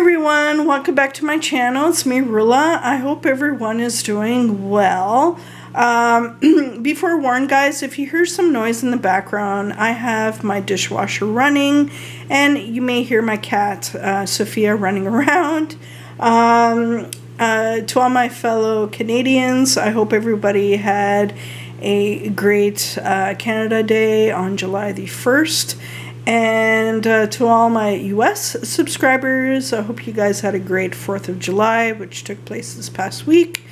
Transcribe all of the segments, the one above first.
everyone, welcome back to my channel. It's me, Rula. I hope everyone is doing well. Be forewarned, guys, if you hear some noise in the background, I have my dishwasher running, and you may hear my cat, Sophia, running around. To all my fellow Canadians, I hope everybody had a great Canada Day on July the 1st. And to all my US subscribers, I hope you guys had a great 4th of July, which took place this past week.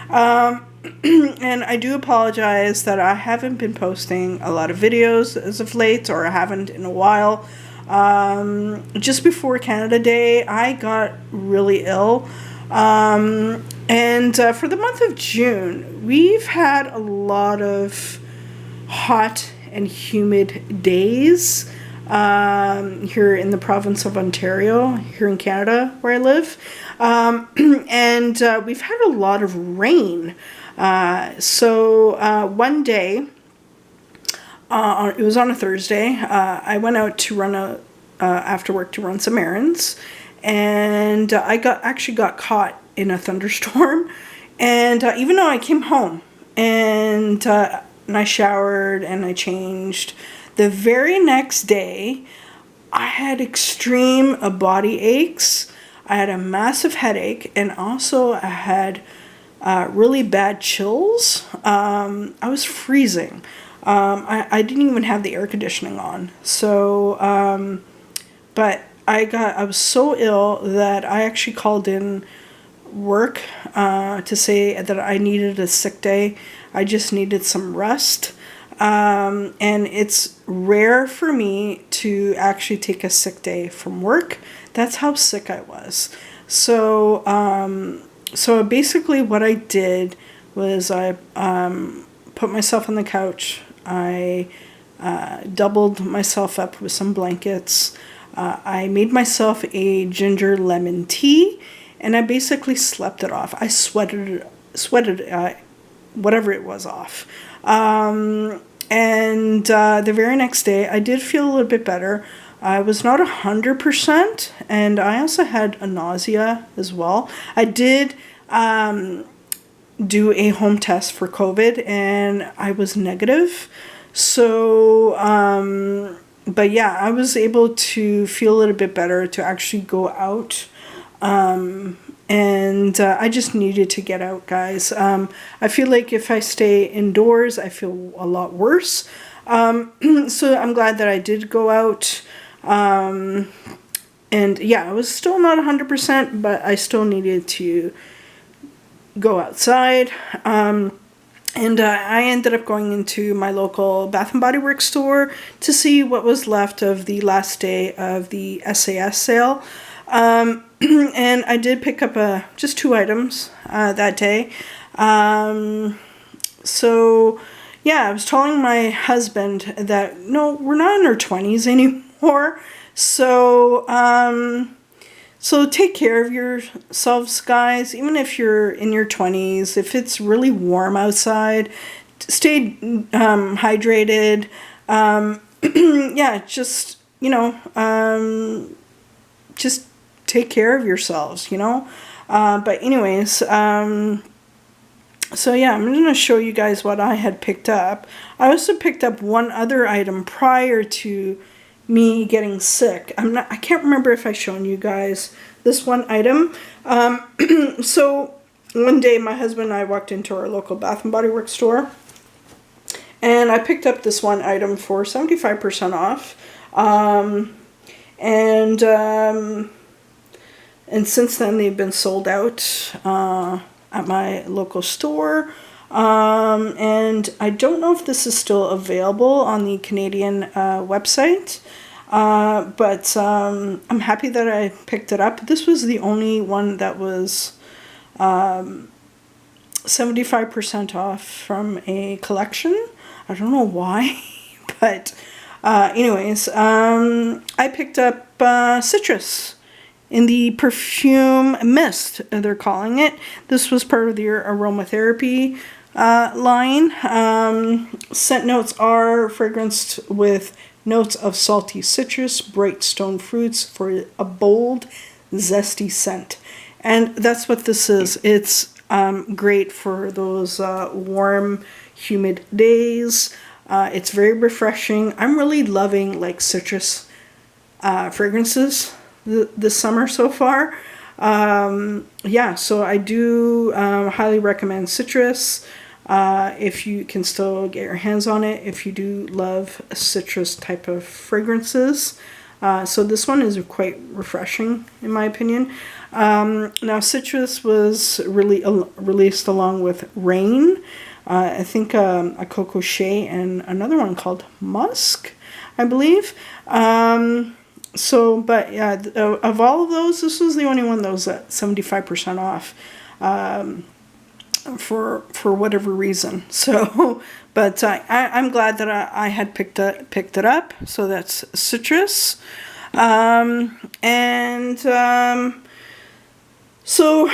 And I do apologize that I haven't been posting a lot of videos as of late, or I haven't in a while. Just before Canada Day, I got really ill. And for the month of June, we've had a lot of hot and humid days here in the province of Ontario, here in Canada where I live. And we've had a lot of rain. So one day, it was on a Thursday, I went out to run after work to run some errands, and I actually got caught in a thunderstorm. And even though I came home and I showered and I changed, the very next day I had extreme body aches. I had a massive headache, and also I had really bad chills. I was freezing. I didn't even have the air conditioning on. So, but I was so ill that I actually called in work to say that I needed a sick day. I just needed some rest. And it's rare for me to actually take a sick day from work. That's how sick I was. So, so basically what I did was I put myself on the couch. I doubled myself up with some blankets. I made myself a ginger lemon tea, and I basically slept it off. I sweated whatever it was off. And the very next day, I did feel a little bit better. I was not 100%, and I also had a nausea as well. I did do a home test for COVID, and I was negative. So, but yeah, I was able to feel a little bit better to actually go out. And I just needed to get out, guys. I feel like if I stay indoors, I feel a lot worse. So I'm glad that I did go out. And yeah, I was still not 100%, but I still needed to go outside. And I ended up going into my local Bath and Body Works store to see what was left of the last day of the SAS sale. And I did pick up just 2 items that day. So yeah, I was telling my husband that no, we're not in our 20s anymore. So so take care of yourselves, guys. Even if you're in your 20s, if it's really warm outside, stay hydrated. Yeah, just just take care of yourselves, but anyways, so yeah, I'm going to show you guys what I had picked up. I also picked up one other item prior to me getting sick. I can't remember if I've shown you guys this one item. So one day my husband and I walked into our local Bath and Body Works store, and I picked up this one item for 75% off. And since then, they've been sold out at my local store. And I don't know if this is still available on the Canadian website. But I'm happy that I picked it up. This was the only one that was 75% off from a collection. I don't know why, but anyways, I picked up citrus in the perfume mist, they're calling it. This was part of their aromatherapy line. Scent notes are fragranced with notes of salty citrus, bright stone fruits for a bold, zesty scent. And that's what this is. It's great for those warm, humid days. It's very refreshing. I'm really loving like citrus fragrances this summer so far. Yeah, so I do highly recommend citrus if you can still get your hands on it, if you do love citrus type of fragrances. So this one is quite refreshing in my opinion. Now citrus was really released along with Rain. I think a Coco Shea and another one called Musk, I believe. So, but yeah, of all of those, this was the only one that was at 75% off, for whatever reason. So, but I'm glad that I had picked it up. So that's citrus, so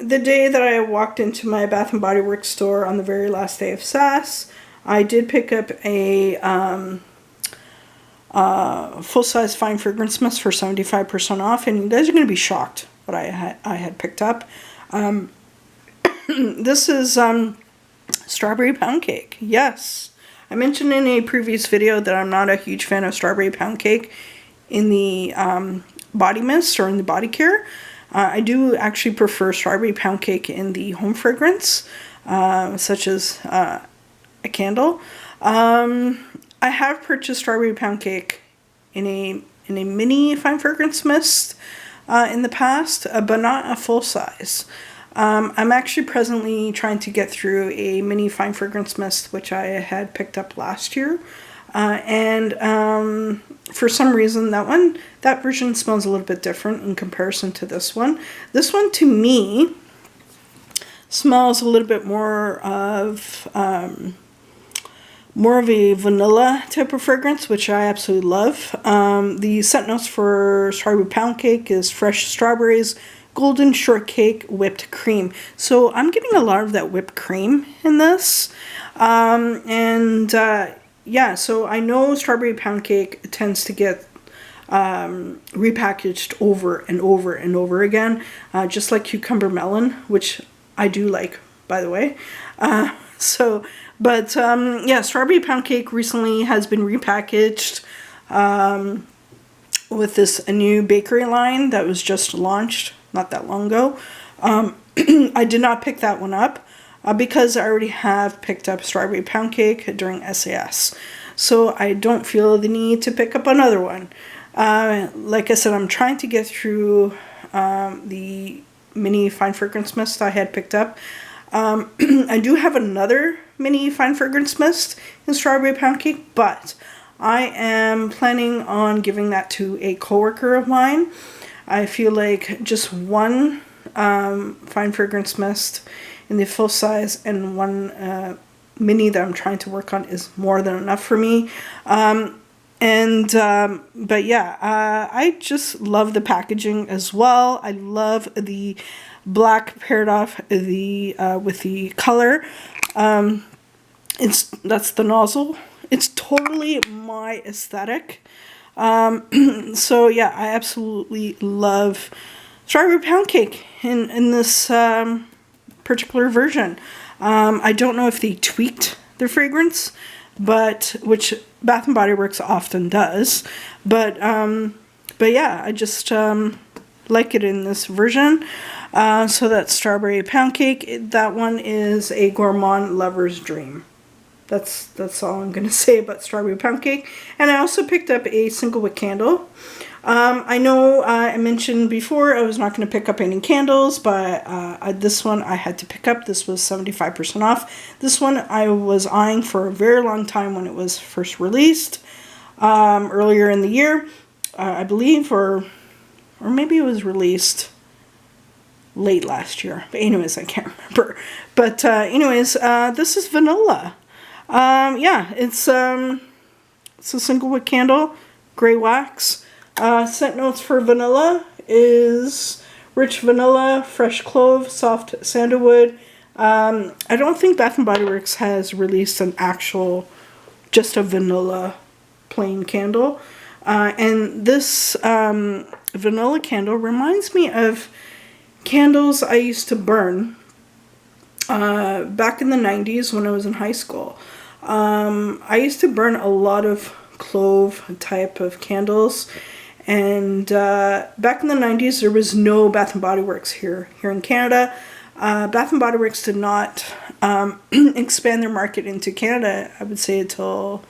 the day that I walked into my Bath and Body Works store on the very last day of SAS, I did pick up a full-size fine fragrance mist for 75% off, and you guys are going to be shocked what I had picked up. This is strawberry pound cake. Yes, I mentioned in a previous video that I'm not a huge fan of strawberry pound cake in the body mist or in the body care. I do actually prefer strawberry pound cake in the home fragrance, such as a candle. I have purchased strawberry pound cake in a mini fine fragrance mist in the past, but not a full size. I'm actually presently trying to get through a mini fine fragrance mist, which I had picked up last year. And for some reason that version smells a little bit different in comparison to this one. This one to me smells a little bit more of a vanilla type of fragrance, which I absolutely love. The scent notes for strawberry pound cake is fresh strawberries, golden shortcake, whipped cream. So I'm getting a lot of that whipped cream in this. Yeah, so I know strawberry pound cake tends to get repackaged over and over and over again, just like cucumber melon, which I do like, by the way. Yeah, strawberry pound cake recently has been repackaged with a new bakery line that was just launched not that long ago. I did not pick that one up because I already have picked up strawberry pound cake during SAS. So I don't feel the need to pick up another one. Like I said, I'm trying to get through the mini fine fragrance mist I had picked up. I do have another mini fine fragrance mist in strawberry pound cake, but I am planning on giving that to a coworker of mine. I feel like just one fine fragrance mist in the full size and one mini that I'm trying to work on is more than enough for me. But yeah, I just love the packaging as well. I love the black paired off with the color. That's the nozzle. It's totally my aesthetic. So yeah, I absolutely love strawberry pound cake in this particular version. I don't know if they tweaked the fragrance, which Bath and Body Works often does, but yeah, I just like it in this version. So that's strawberry pound cake. That one is a gourmand lover's dream. That's all I'm going to say about strawberry pound cake. And I also picked up a single wick candle. I know I mentioned before I was not going to pick up any candles, but this one I had to pick up. This was 75% off. This one I was eyeing for a very long time when it was first released, earlier in the year, I believe, or maybe it was released late last year. But anyways, I can't remember. But this is vanilla. Yeah, it's a single wick candle, gray wax. Scent notes for vanilla is rich vanilla, fresh clove, soft sandalwood. I don't think Bath and Body Works has released an actual, just a vanilla plain candle. And this vanilla candle reminds me of candles I used to burn back in the 90s when I was in high school. I used to burn a lot of clove type of candles, and back in the 90s there was no Bath and Body Works here in Canada. Bath and Body Works did not expand their market into Canada, I would say, until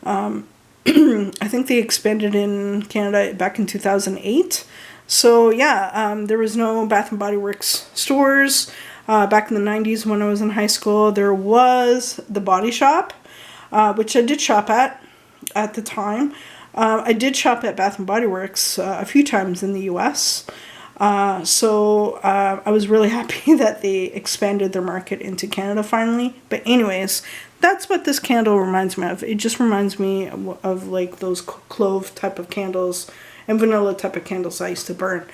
I think they expanded in Canada back in 2008. So yeah, there was no Bath and Body Works stores back in the 90s when I was in high school. There was the Body Shop, which I did shop at the time. I did shop at Bath and Body Works a few times in the US. So I was really happy that they expanded their market into Canada finally. But anyways, that's what this candle reminds me of. It just reminds me of like those clove type of candles and vanilla type of candles I used to burn.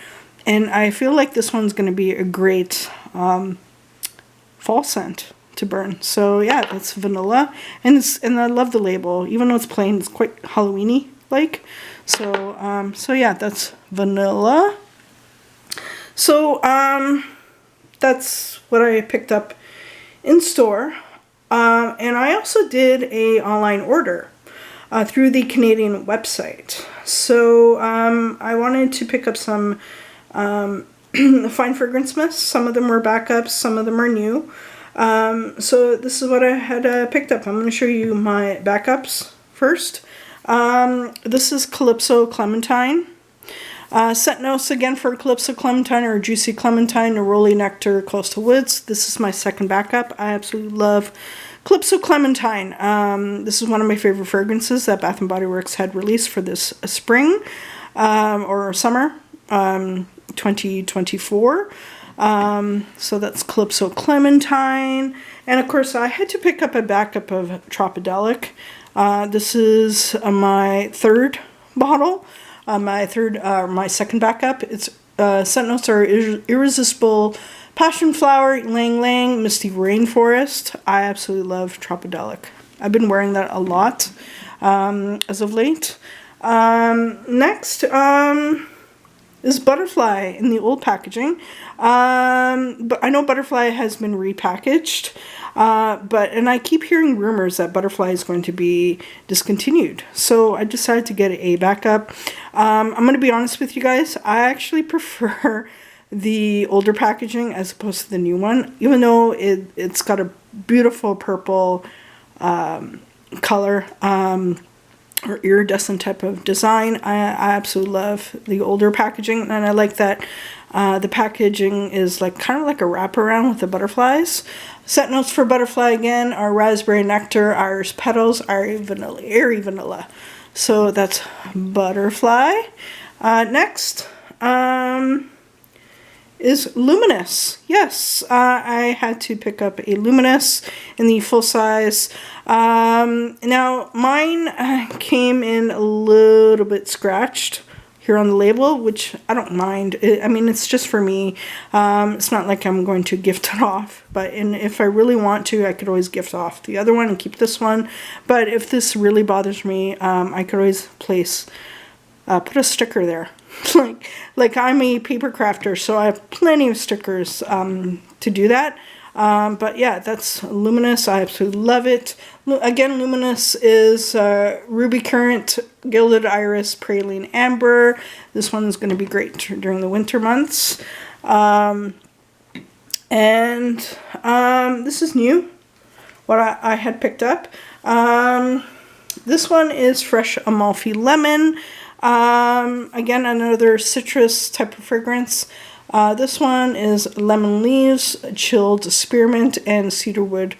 And I feel like this one's going to be a great fall scent to burn. So yeah, it's vanilla, and I love the label. Even though it's plain, it's quite Halloween-y like. So so yeah, that's vanilla. So that's what I picked up in store. And I also did a online order through the Canadian website. So I wanted to pick up some fine fragrance mists. Some of them were backups, some of them are new. So this is what I had picked up. I'm going to show you my backups first. This is Calypso Clementine. Scent notes again for Calypso Clementine or Juicy Clementine, Neroli Nectar, Coastal Woods. This is my second backup. I absolutely love Calypso Clementine. This is one of my favorite fragrances that Bath & Body Works had released for this spring or summer 2024. So that's Calypso Clementine. And of course I had to pick up a backup of Tropidelic. This is my third bottle. My second backup. It's scent notes are Irresistible Passion Flower, Ylang Ylang, Misty Rainforest. I absolutely love Tropidelic. I've been wearing that a lot as of late. Next is Butterfly in the old packaging. But I know Butterfly has been repackaged. And I keep hearing rumors that Butterfly is going to be discontinued. So I decided to get a backup. I'm going to be honest with you guys. I actually prefer the older packaging as opposed to the new one. Even though it's got a beautiful purple color or iridescent type of design. I absolutely love the older packaging. And I like that the packaging is like kind of like a wraparound with the butterflies. Scent notes for Butterfly again are Raspberry Nectar, Iris Petals, Airy Vanilla. So that's Butterfly. Next is Luminous. Yes, I had to pick up a Luminous in the full size. Now mine came in a little bit scratched here on the label, which I don't mind. I mean, it's just for me. It's not like I'm going to gift it off, and if I really want to, I could always gift off the other one and keep this one. But if this really bothers me, I could always put a sticker there. like I'm a paper crafter, so I have plenty of stickers to do that. But yeah, that's Luminous. I absolutely love it. Again, Luminous is Ruby Currant, Gilded Iris, Praline Amber. This one is going to be great during the winter months. And this is new, what I had picked up. This one is Fresh Amalfi Lemon. Again, another citrus type of fragrance. This one is Lemon Leaves, Chilled Spearmint, and Cedarwood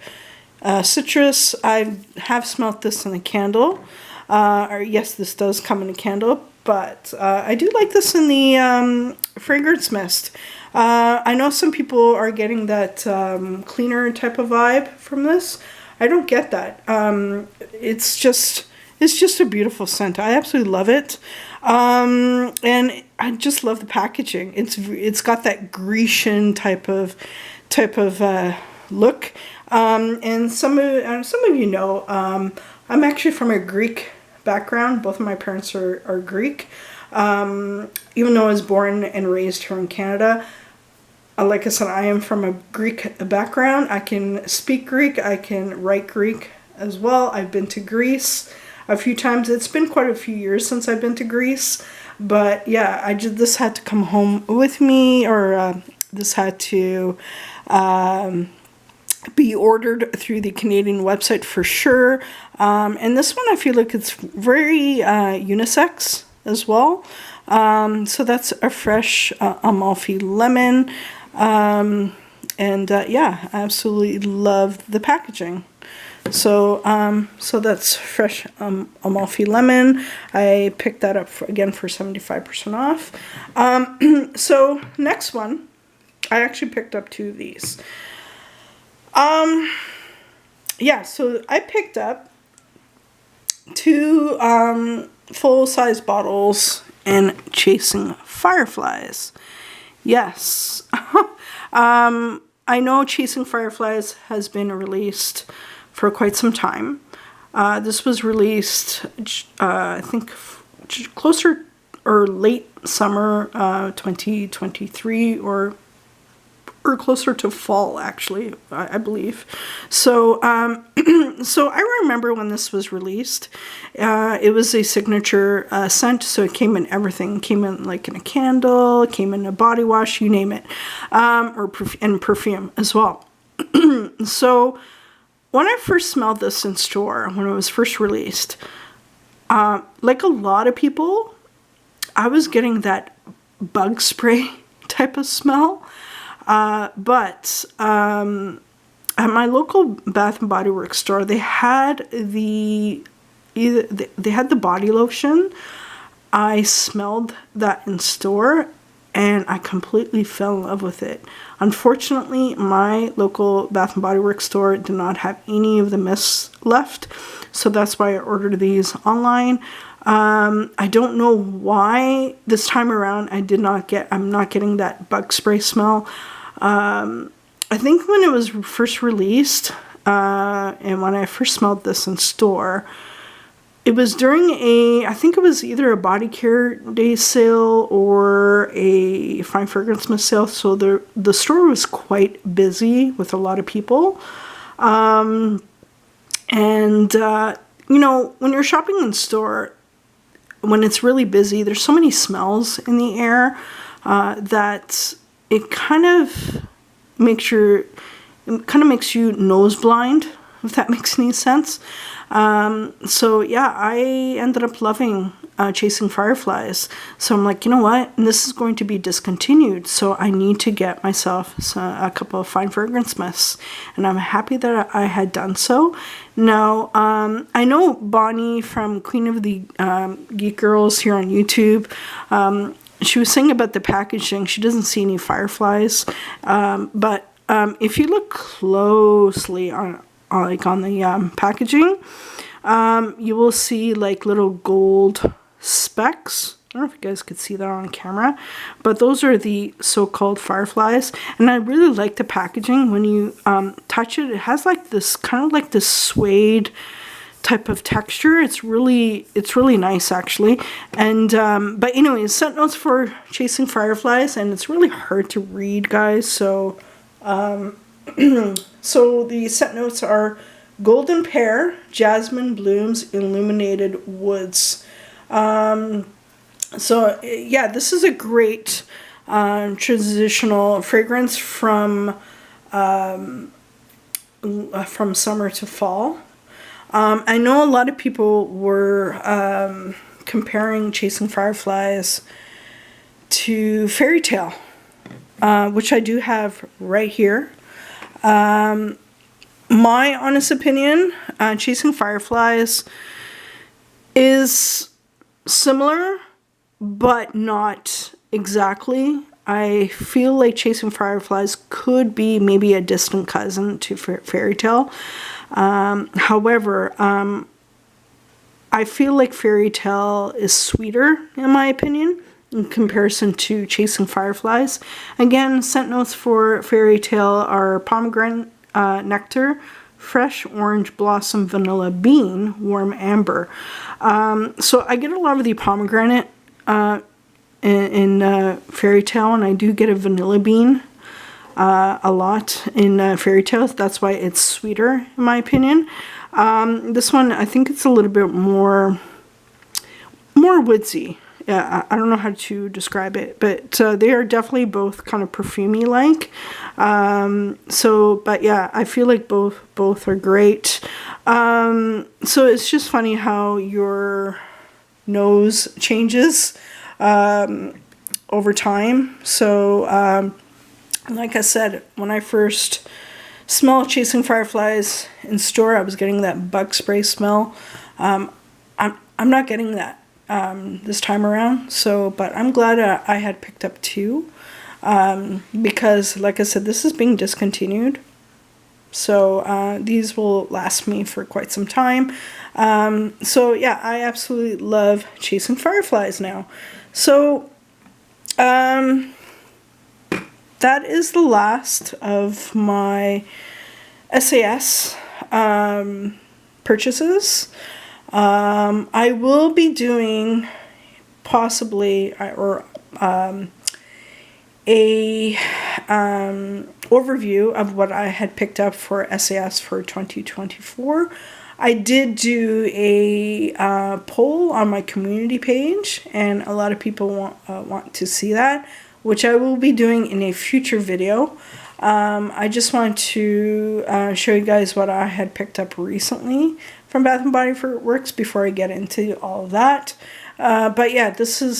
Citrus. I have smelt this in a candle. Yes, this does come in a candle, but I do like this in the fragrance mist. I know some people are getting that cleaner type of vibe from this. I don't get that. It's just a beautiful scent. I absolutely love it. And I just love the packaging. It's got that Grecian type of look. And some of you know, I'm actually from a Greek background. Both of my parents are Greek. Even though I was born and raised here in Canada, like I said, I am from a Greek background. I can speak Greek. I can write Greek as well. I've been to Greece a few times. It's been quite a few years since I've been to Greece. But yeah, this had to come home with me, or this had to be ordered through the Canadian website for sure. And this one, I feel like it's very unisex as well. So that's a fresh Amalfi lemon. Yeah, I absolutely love the packaging. So so that's fresh Amalfi lemon. I picked that up again for 75% off. So next one, I actually picked up 2 of these. Yeah, so I picked up 2 full-size bottles and Chasing Fireflies. Yes. I know Chasing Fireflies has been released for quite some time. This was released, I think, closer or late summer 2023, or closer to fall, actually, I believe. So, so I remember when this was released. It was a signature scent, so it came in everything. It came in like in a candle, it came in a body wash, you name it, and perfume as well. So, when I first smelled this in store, when it was first released, like a lot of people, I was getting that bug spray type of smell. But at my local Bath and Body Works store, they had they had the body lotion. I smelled that in store, and I completely fell in love with it. Unfortunately, my local Bath and Body Works store did not have any of the mists left, so that's why I ordered these online. I don't know why this time around I'm not getting that bug spray smell. I think when it was first released, and when I first smelled this in store, it was during I think it was either a body care day sale or a fine fragrance mist sale. So the store was quite busy with a lot of people. You know, when you're shopping in store, when it's really busy, there's so many smells in the air that it kind of makes you nose blind, if that makes any sense. So yeah, I ended up loving Chasing Fireflies. So I'm like, you know what? And this is going to be discontinued, so I need to get myself a couple of fine fragrance mists. And I'm happy that I had done so. Now, I know Bonnie from Queen of the Geek Girls here on YouTube, she was saying about the packaging. She doesn't see any fireflies, but if you look closely on the packaging, you will see like little gold specks. I don't know if you guys could see that on camera, but those are the so-called fireflies. And I really like the packaging. When you touch it, it has like this kind of like this suede type of texture. It's really nice, actually. And but anyways, scent notes for Chasing Fireflies, and it's really hard to read, guys. So so the scent notes are golden pear, jasmine blooms, illuminated woods. So yeah, this is a great transitional fragrance from summer to fall. I know a lot of people were comparing Chasing Fireflies to Fairy Tale, which I do have right here. My honest opinion, Chasing Fireflies is similar, but not exactly. I feel like Chasing Fireflies could be maybe a distant cousin to Fairy Tale. However, I feel like Fairy Tale is sweeter, in my opinion, in comparison to Chasing Fireflies. Again, scent notes for Fairy Tale are pomegranate nectar, fresh orange blossom, vanilla bean, warm amber. So I get a lot of the pomegranate in Fairy Tale, and I do get a vanilla bean a lot in Fairy Tales. That's why it's sweeter, in my opinion. This one, I think it's a little bit more woodsy. Yeah, I don't know how to describe it, but they are definitely both kind of perfumey like. But yeah, I feel like both are great. So it's just funny how your nose changes over time. So like I said, when I first smelled Chasing Fireflies in store, I was getting that bug spray smell. I'm not getting that this time around. So, but I'm glad I had picked up two, because like I said, this is being discontinued. So these will last me for quite some time. So yeah, I absolutely love Chasing Fireflies now. So that is the last of my SAS purchases. I will be doing possibly a overview of what I had picked up for SAS for 2024. I did do a poll on my community page, and a lot of people want to see that, which I will be doing in a future video. I just want to show you guys what I had picked up recently from Bath & Body Works before I get into all of that. But yeah,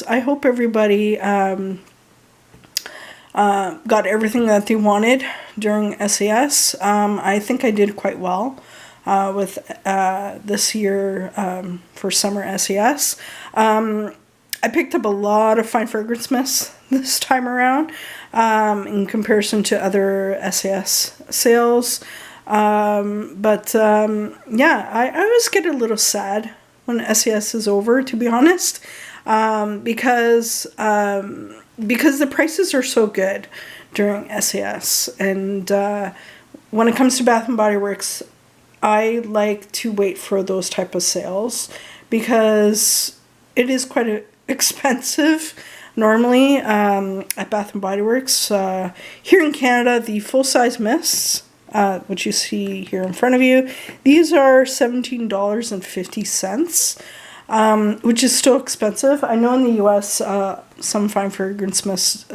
I hope everybody got everything that they wanted during SAS. I think I did quite well with this year for summer SAS. I picked up a lot of fine fragrance mists this time around in comparison to other SAS sales. Yeah, I always get a little sad when SAS is over, to be honest, because the prices are so good during SAS. And when it comes to Bath & Body Works, I like to wait for those type of sales because it is quite expensive normally at Bath & Body Works. Here in Canada, the full-size mists, which you see here in front of you, these are $17.50, which is still expensive. I know in the US, some fine fragrance mists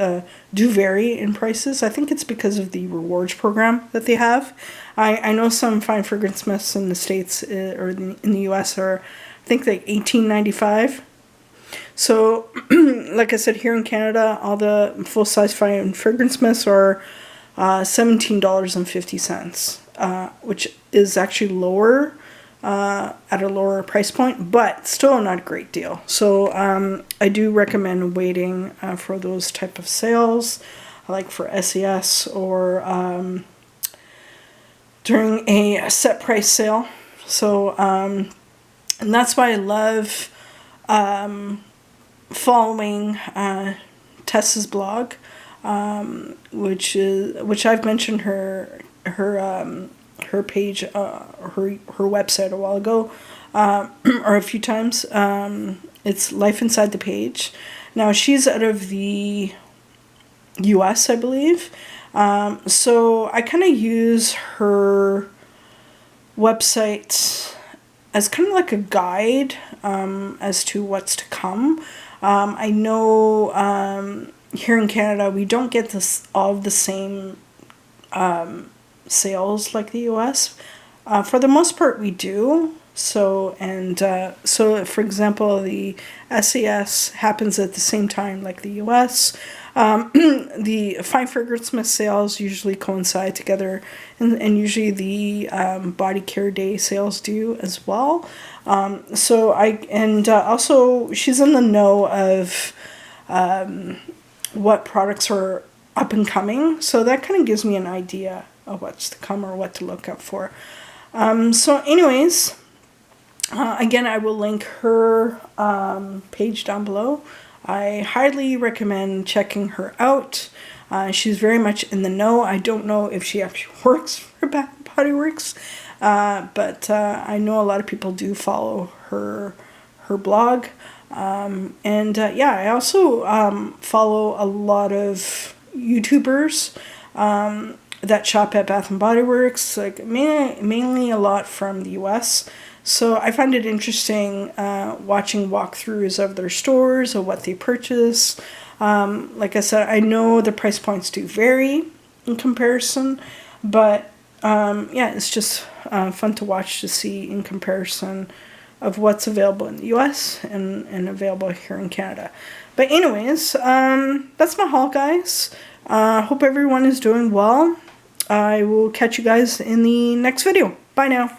do vary in prices. I think it's because of the rewards program that they have. I know some fine fragrance mists in the States or in the US are, I think, like $18.95. So, like I said, here in Canada, all the full-size fine fragrance mists are $17.50, which is actually lower, at a lower price point, but still not a great deal. So I do recommend waiting for those type of sales, like for SAS or during a set price sale. So and that's why I love following Tessa's blog, which I've mentioned her page, her website a while ago, or a few times. It's Life Inside the Page. Now she's out of the US, I believe. So I kind of use her website as kind of like a guide as to what's to come. I know here in Canada we don't get all of the same sales like the US. For the most part we do. So for example, the SAS happens at the same time like the US. The fine fragrance mist sales usually coincide together, and usually the body care day sales do as well. Also she's in the know of what products are up and coming, so that kind of gives me an idea of what's to come or what to look out for. So anyways, again, I will link her page down below. I highly recommend checking her out. She's very much in the know. I don't know if she actually works for Bath & Body Works, but I know a lot of people do follow her blog. Yeah, I also follow a lot of YouTubers that shop at Bath and Body Works, like mainly a lot from the US. So I find it interesting watching walkthroughs of their stores, of what they purchase. Like I said, I know the price points do vary in comparison, but yeah, it's just fun to watch, to see in comparison of what's available in the US and available here in Canada. But anyways, that's my haul, guys. Hope everyone is doing well. I will catch you guys in the next video. Bye now.